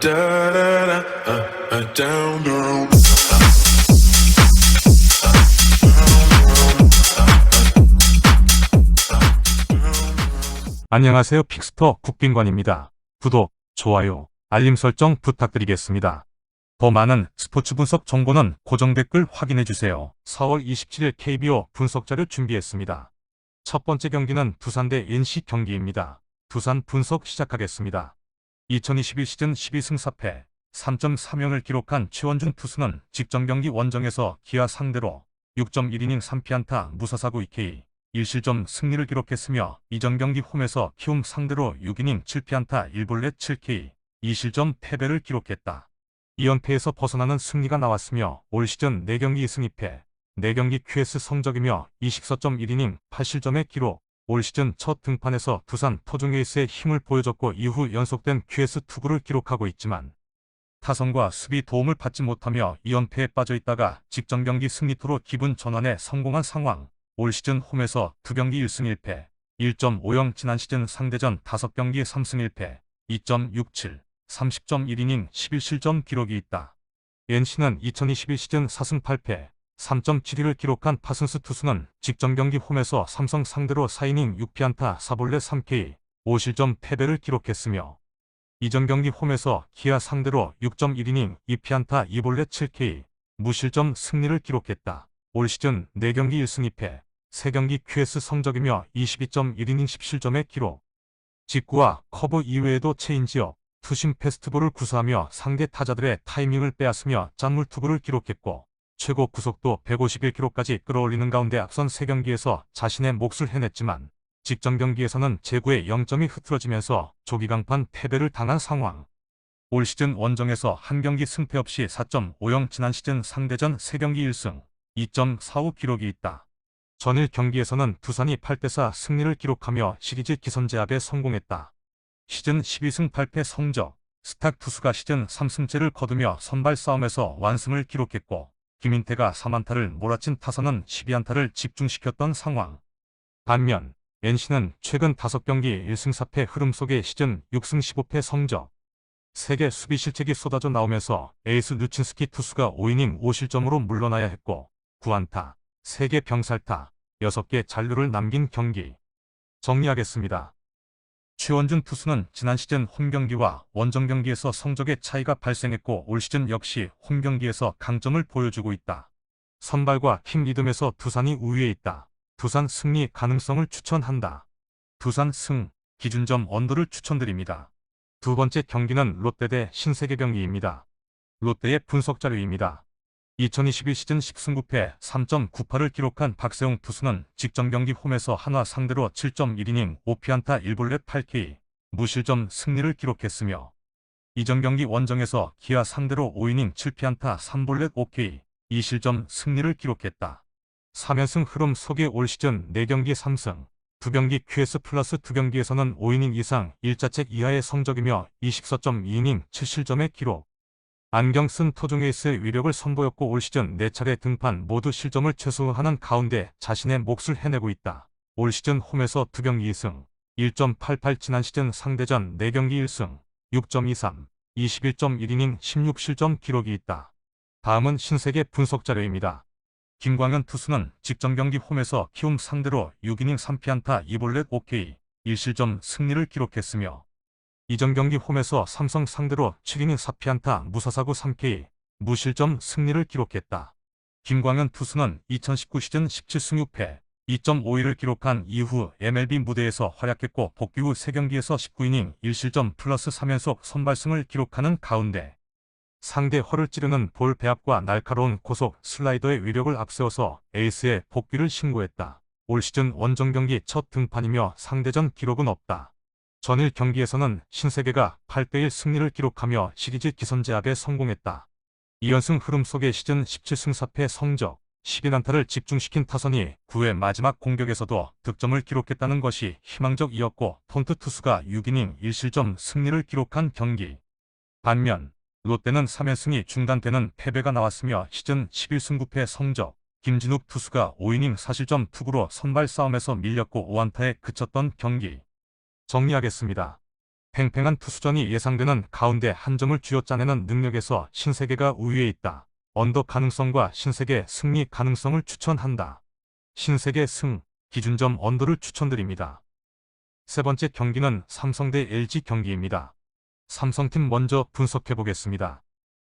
Da da da, down, down. 안녕하세요. 픽스터 국빈관입니다. 구독, 좋아요, 알림 설정 부탁드리겠습니다. 더 많은 스포츠 분석 정보는 고정 댓글 확인해주세요. 4월 27일 KBO 분석 자료 준비했습니다. 첫 번째 경기는 두산 대 NC 경기입니다. 두산 분석 시작하겠습니다. 2021 시즌 12승 4패, 3.3형을 기록한 최원준 투수는 직전 경기 원정에서 기아 상대로 6.1이닝 3피안타 무사사구 2K, 1실점 승리를 기록했으며 이전 경기 홈에서 키움 상대로 6이닝 7피안타 1볼넷 7K, 2실점 패배를 기록했다. 2연패에서 벗어나는 승리가 나왔으며 올 시즌 4경기 2승 2패, 4경기 QS 성적이며 24.1이닝 8실점의 기록. 올 시즌 첫 등판에서 두산 토종 에이스의 힘을 보여줬고 이후 연속된 QS 투구를 기록하고 있지만 타선과 수비 도움을 받지 못하며 2연패에 빠져있다가 직전 경기 승리투로 기분 전환에 성공한 상황. 올 시즌 홈에서 2경기 1승 1패, 1.50 지난 시즌 상대전 5경기 3승 1패, 2.67, 30.1이닝 11실점 기록이 있다. NC는 2021 시즌 4승 8패, 3.71을 기록한 파슨스 투수는 직전 경기 홈에서 삼성 상대로 4이닝 6피안타 4볼넷 3K, 5실점 패배를 기록했으며 이전 경기 홈에서 기아 상대로 6.1이닝 2피안타 2볼넷 7K, 무실점 승리를 기록했다. 올 시즌 4경기 1승 2패, 3경기 QS 성적이며 22.1이닝 10실점의 기록. 직구와 커브 이외에도 체인지업, 투심 패스트볼을 구사하며 상대 타자들의 타이밍을 빼앗으며 짠물 투구를 기록했고 최고 구속도 151km까지 끌어올리는 가운데 앞선 3경기에서 자신의 몫을 해냈지만 직전 경기에서는 제구의 0점이 흐트러지면서 조기 강판 패배를 당한 상황. 올 시즌 원정에서 한 경기 승패 없이 4.50 지난 시즌 상대전 3경기 1승, 2.45 기록이 있다. 전일 경기에서는 두산이 8대4 승리를 기록하며 시리즈 기선제압에 성공했다. 시즌 12승 8패 성적, 스탁 투수가 시즌 3승째를 거두며 선발 싸움에서 완승을 기록했고 김인태가 3안타를 몰아친 타선은 12안타를 집중시켰던 상황. 반면 NC는 최근 5경기 1승 4패 흐름 속에 시즌 6승 15패 성적. 세계 수비 실책이 쏟아져 나오면서 에이스 루친스키 투수가 5이닝 5실점으로 물러나야 했고 9안타, 3개 병살타, 6개 잔루를 남긴 경기. 정리하겠습니다. 최원준 투수는 지난 시즌 홈경기와 원정경기에서 성적의 차이가 발생했고 올 시즌 역시 홈경기에서 강점을 보여주고 있다. 선발과 팀 리듬에서 두산이 우위에 있다. 두산 승리 가능성을 추천한다. 두산 승, 기준점 언더를 추천드립니다. 두 번째 경기는 롯데 대 신세계 경기입니다. 롯데의 분석 자료입니다. 2021 시즌 10승 9패 3.98을 기록한 박세웅 투수는 직전 경기 홈에서 한화 상대로 7.1이닝 5피안타 1볼넷 8K, 무실점 승리를 기록했으며 이전 경기 원정에서 기아 상대로 5이닝 7피안타 3볼넷 5K, 2실점 승리를 기록했다. 3연승 흐름 속에 올 시즌 4경기 3승, 2경기 QS 플러스 2경기에서는 5이닝 이상 1자책 이하의 성적이며 24.2이닝 7실점의 기록. 안경 쓴 토종 에이스의 위력을 선보였고 올 시즌 4차례 등판 모두 실점을 최소화하는 가운데 자신의 몫을 해내고 있다. 올 시즌 홈에서 2경기 2승, 1.88 지난 시즌 상대전 4경기 1승, 6.23, 21.1이닝 16실점 기록이 있다. 다음은 신세계 분석 자료입니다. 김광현 투수는 직전 경기 홈에서 키움 상대로 6이닝 3피안타 2볼넷 5K, 1실점 승리를 기록했으며 이전 경기 홈에서 삼성 상대로 7이닝 4피안타 무사사구 3K, 무실점 승리를 기록했다. 김광현 투수는 2019 시즌 17승 6패, 2.51을 기록한 이후 MLB 무대에서 활약했고 복귀 후 3경기에서 19이닝 1실점 플러스 3연속 선발승을 기록하는 가운데 상대 허를 찌르는 볼 배합과 날카로운 고속 슬라이더의 위력을 앞세워서 에이스의 복귀를 신고했다. 올 시즌 원정 경기 첫 등판이며 상대전 기록은 없다. 전일 경기에서는 신세계가 8대1 승리를 기록하며 시리즈 기선제압에 성공했다. 2연승 흐름 속에 시즌 17승 4패 성적, 11안타를 집중시킨 타선이 9회 마지막 공격에서도 득점을 기록했다는 것이 희망적이었고 폰트 투수가 6이닝 1실점 승리를 기록한 경기. 반면 롯데는 3연승이 중단되는 패배가 나왔으며 시즌 11승 9패 성적, 김진욱 투수가 5이닝 4실점 투구로 선발 싸움에서 밀렸고 5안타에 그쳤던 경기. 정리하겠습니다. 팽팽한 투수전이 예상되는 가운데 한 점을 쥐어짜내는 능력에서 신세계가 우위에 있다. 언더 가능성과 신세계 승리 가능성을 추천한다. 신세계 승, 기준점 언더를 추천드립니다. 세 번째 경기는 삼성 대 LG 경기입니다. 삼성팀 먼저 분석해보겠습니다.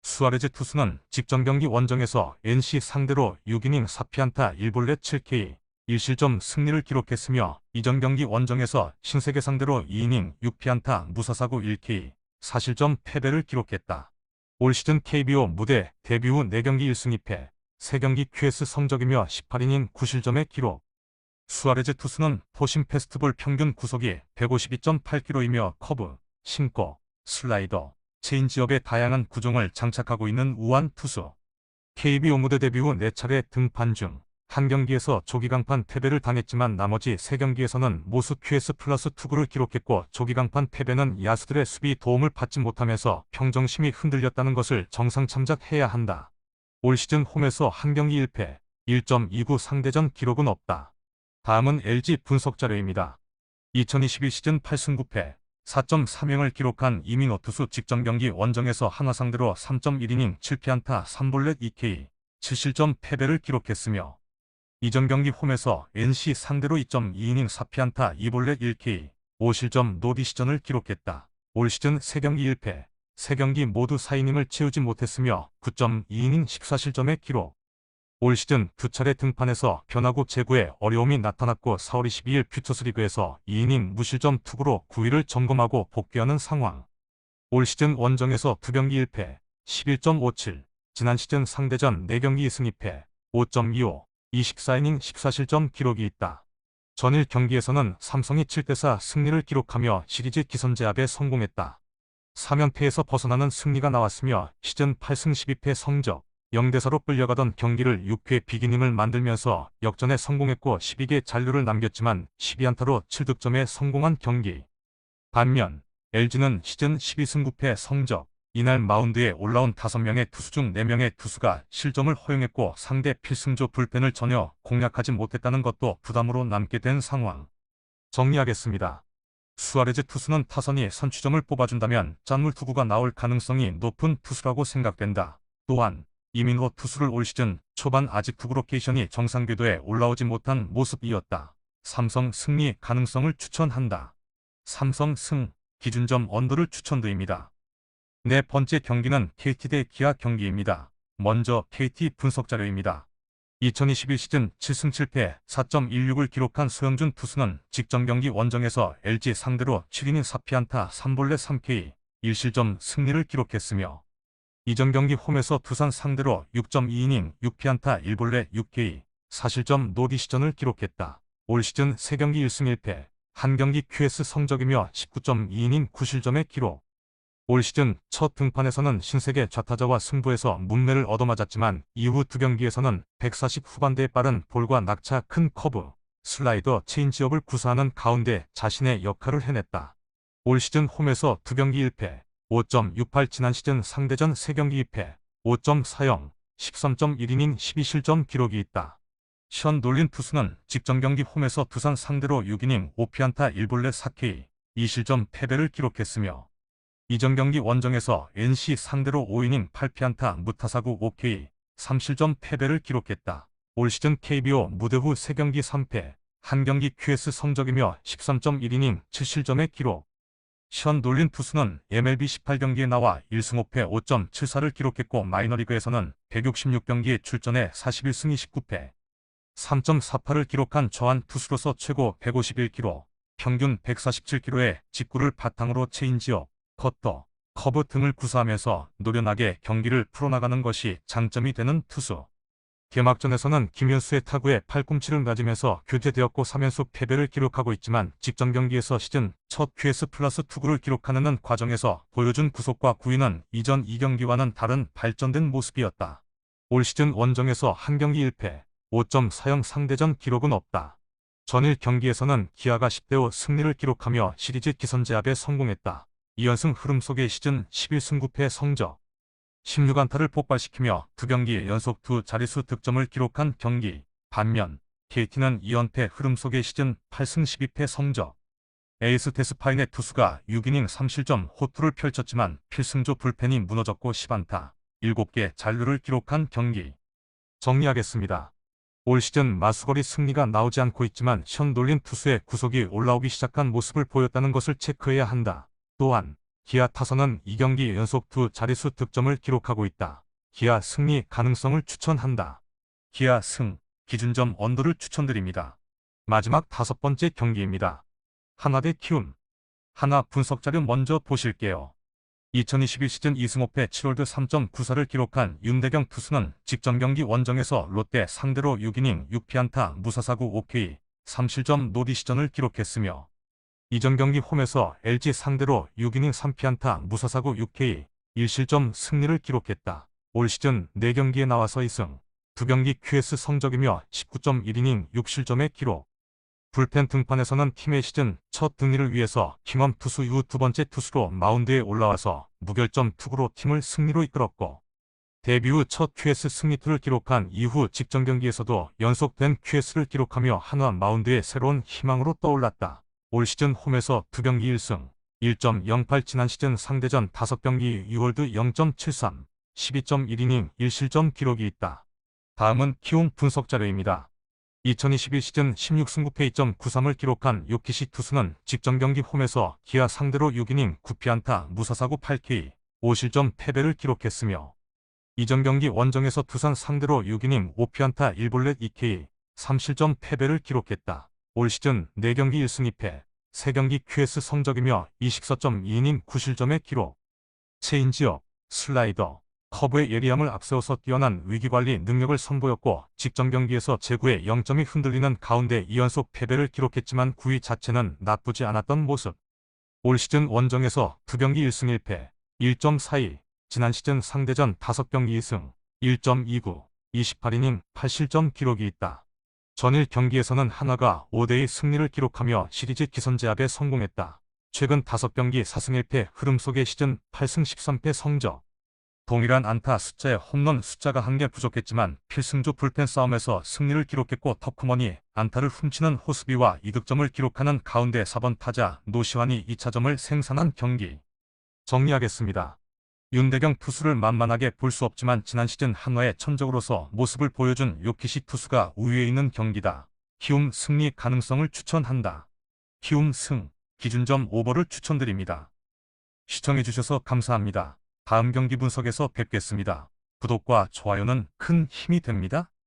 수아레즈 투수는 직전 경기 원정에서 NC 상대로 6이닝 4피안타 1볼넷 7K, 1실점 승리를 기록했으며 이전 경기 원정에서 신세계 상대로 2이닝 6피안타 무사사구 1K, 4실점 패배를 기록했다. 올 시즌 KBO 무대 데뷔 후 4경기 1승 2패, 3경기 QS 성적이며 18이닝 9실점의 기록. 수아레즈 투수는 포심 패스트볼 평균 구속이 152.8km이며 커브, 싱커, 슬라이더, 체인지업의 다양한 구종을 장착하고 있는 우완 투수. KBO 무대 데뷔 후 4차례 등판 중 한 경기에서 조기 강판 패배를 당했지만 나머지 3경기에서는 모수 QS 플러스 투구를 기록했고 조기 강판 패배는 야수들의 수비 도움을 받지 못하면서 평정심이 흔들렸다는 것을 정상 참작해야 한다. 올 시즌 홈에서 한 경기 1패, 1.29 상대전 기록은 없다. 다음은 LG 분석 자료입니다. 2021 시즌 8승 9패, 4.3행을 기록한 이민호 투수 직전 경기 원정에서 한화 상대로 3.1이닝 7피안타 3볼넷 2K, 7실점 패배를 기록했으며 이전 경기 홈에서 NC 상대로 2.2이닝 4피안타 2볼넷 1K, 5실점 노디시전을 기록했다. 올 시즌 3경기 1패, 3경기 모두 4이닝을 채우지 못했으며 9.2이닝 14실점의 기록. 올 시즌 2차례 등판에서 변화구 제구에 어려움이 나타났고 4월 22일 퓨처스리그에서 2이닝 무실점 투구로 9위를 점검하고 복귀하는 상황. 올 시즌 원정에서 2경기 1패, 11.57, 지난 시즌 상대전 4경기 2승 2패, 5.25, 24이닝 14실점 기록이 있다. 전일 경기에서는 삼성이 7대4 승리를 기록하며 시리즈 기선제압에 성공했다. 3연패에서 벗어나는 승리가 나왔으며 시즌 8승 12패 성적, 0대4로 끌려가던 경기를 6회 비기닝을 만들면서 역전에 성공했고 12개 잔류를 남겼지만 12안타로 7득점에 성공한 경기. 반면 LG는 시즌 12승 9패 성적, 이날 마운드에 올라온 5명의 투수 중 4명의 투수가 실점을 허용했고 상대 필승조 불펜을 전혀 공략하지 못했다는 것도 부담으로 남게 된 상황. 정리하겠습니다. 수아레즈 투수는 타선이 선취점을 뽑아준다면 짠물 투구가 나올 가능성이 높은 투수라고 생각된다. 또한 이민호 투수를 올 시즌 초반 아직 투구 로케이션이 정상 궤도에 올라오지 못한 모습이었다. 삼성 승리 가능성을 추천한다. 삼성 승, 기준점 언더를 추천드립니다. 네 번째 경기는 KT 대 기아 경기입니다. 먼저 KT 분석 자료입니다. 2021 시즌 7승 7패 4.16을 기록한 서영준 투수는 직전 경기 원정에서 LG 상대로 7이닝 4피안타 3볼넷 3K, 1실점 승리를 기록했으며 이전 경기 홈에서 두산 상대로 6.2이닝 6피안타 1볼넷 6K, 4실점 노디시전을 기록했다. 올 시즌 3경기 1승 1패, 한 경기 QS 성적이며 19.2이닝 9실점의 기록. 올 시즌 첫 등판에서는 신세계 좌타자와 승부에서 문매를 얻어맞았지만 이후 2경기에서는 140 후반대의 빠른 볼과 낙차 큰 커브, 슬라이더 체인지업을 구사하는 가운데 자신의 역할을 해냈다. 올 시즌 홈에서 2경기 1패, 5.68 지난 시즌 상대전 3경기 2패, 5.40, 13.1이닝 12실점 기록이 있다. 션 놀린 투수는 직전 경기 홈에서 두산 상대로 6이닝 5피안타 1볼넷 4K, 2실점 패배를 기록했으며 이전 경기 원정에서 NC 상대로 5이닝 8피안타 무타사구 5K, 3실점 패배를 기록했다. 올 시즌 KBO 무대 후 3경기 3패, 한 경기 QS 성적이며 13.1이닝 7실점의 기록. 션 놀린 투수는 MLB 18경기에 나와 1승 5패 5.74를 기록했고 마이너리그에서는 166경기에 출전해 41승 29패, 3.48을 기록한 저한 투수로서 최고 151km, 평균 147km의 직구를 바탕으로 체인지업, 커터, 커브 등을 구사하면서 노련하게 경기를 풀어나가는 것이 장점이 되는 투수. 개막전에서는 김현수의 타구에 팔꿈치를 맞으면서 교체되었고 3연속 패배를 기록하고 있지만 직전 경기에서 시즌 첫 QS 플러스 투구를 기록하는 과정에서 보여준 구속과 구위는 이전 2경기와는 다른 발전된 모습이었다. 올 시즌 원정에서 한 경기 1패, 5.40 상대전 기록은 없다. 전일 경기에서는 기아가 10대5 승리를 기록하며 시리즈 기선제압에 성공했다. 2연승 흐름 속의 시즌 11승 9패 성적, 16안타를 폭발시키며 2경기 연속 2자릿수 득점을 기록한 경기. 반면 KT는 2연패 흐름 속의 시즌 8승 12패 성적, 에이스 데스파인의 투수가 6이닝 3실점 호투를 펼쳤지만 필승조 불펜이 무너졌고 10안타 7개 잔루를 기록한 경기. 정리하겠습니다. 올 시즌 마수거리 승리가 나오지 않고 있지만 션 돌린 투수의 구속이 올라오기 시작한 모습을 보였다는 것을 체크해야 한다. 또한 기아 타선은 2경기 연속 두 자릿수 득점을 기록하고 있다. 기아 승리 가능성을 추천한다. 기아 승, 기준점 언더를 추천드립니다. 마지막 5번째 경기입니다. 하나 대 키움. 하나 분석 자료 먼저 보실게요. 2021 시즌 2승 5패 7홀드 3.94를 기록한 윤대경 투수는 직전 경기 원정에서 롯데 상대로 6이닝 6피안타 무사사구 5K 3실점 노디시전을 기록했으며 이전 경기 홈에서 LG 상대로 6이닝 3피안타 무사사구 6K 1실점 승리를 기록했다. 올 시즌 4경기에 나와서 2승, 2경기 QS 성적이며 19.1이닝 6실점의 기록. 불펜 등판에서는 팀의 시즌 첫 승리를 위해서 김원 투수 이후 2번째 투수로 마운드에 올라와서 무결점 투구로 팀을 승리로 이끌었고 데뷔 후 첫 QS 승리투를 기록한 이후 직전 경기에서도 연속된 QS를 기록하며 한화 마운드의 새로운 희망으로 떠올랐다. 올 시즌 홈에서 2경기 1승, 1.08 지난 시즌 상대전 5경기 6홀드 0.73, 12.1이닝 1실점 기록이 있다. 다음은 키움 분석 자료입니다. 2021 시즌 16승 9패 2.93을 기록한 요키시 투수는 직전 경기 홈에서 기아 상대로 6이닝 9피안타 무사사구 8K 5실점 패배를 기록했으며 이전 경기 원정에서 두산 상대로 6이닝 5피안타 1볼넷 2K 3실점 패배를 기록했다. 올 시즌 4경기 1승 2패, 3경기 QS 성적이며 24.2이닝 9실점의 기록. 체인지업, 슬라이더, 커브의 예리함을 앞세워서 뛰어난 위기관리 능력을 선보였고 직전 경기에서 제구의 0점이 흔들리는 가운데 2연속 패배를 기록했지만 9위 자체는 나쁘지 않았던 모습. 올 시즌 원정에서 2경기 1승 1패, 1.42, 지난 시즌 상대전 5경기 2승, 1.29, 28이닝 8실점 기록이 있다. 전일 경기에서는 한화가 5대2 승리를 기록하며 시리즈 기선제압에 성공했다. 최근 5경기 4승 1패 흐름 속의 시즌 8승 13패 성적. 동일한 안타 숫자에 홈런 숫자가 한 개 부족했지만 필승조 불펜 싸움에서 승리를 기록했고 터크머니 안타를 훔치는 호스비와 2득점을 기록하는 가운데 4번 타자 노시환이 2차점을 생산한 경기. 정리하겠습니다. 윤대경 투수를 만만하게 볼 수 없지만 지난 시즌 한화의 천적으로서 모습을 보여준 요키시 투수가 우위에 있는 경기다. 키움 승리 가능성을 추천한다. 키움 승, 기준점 오버를 추천드립니다. 시청해주셔서 감사합니다. 다음 경기 분석에서 뵙겠습니다. 구독과 좋아요는 큰 힘이 됩니다.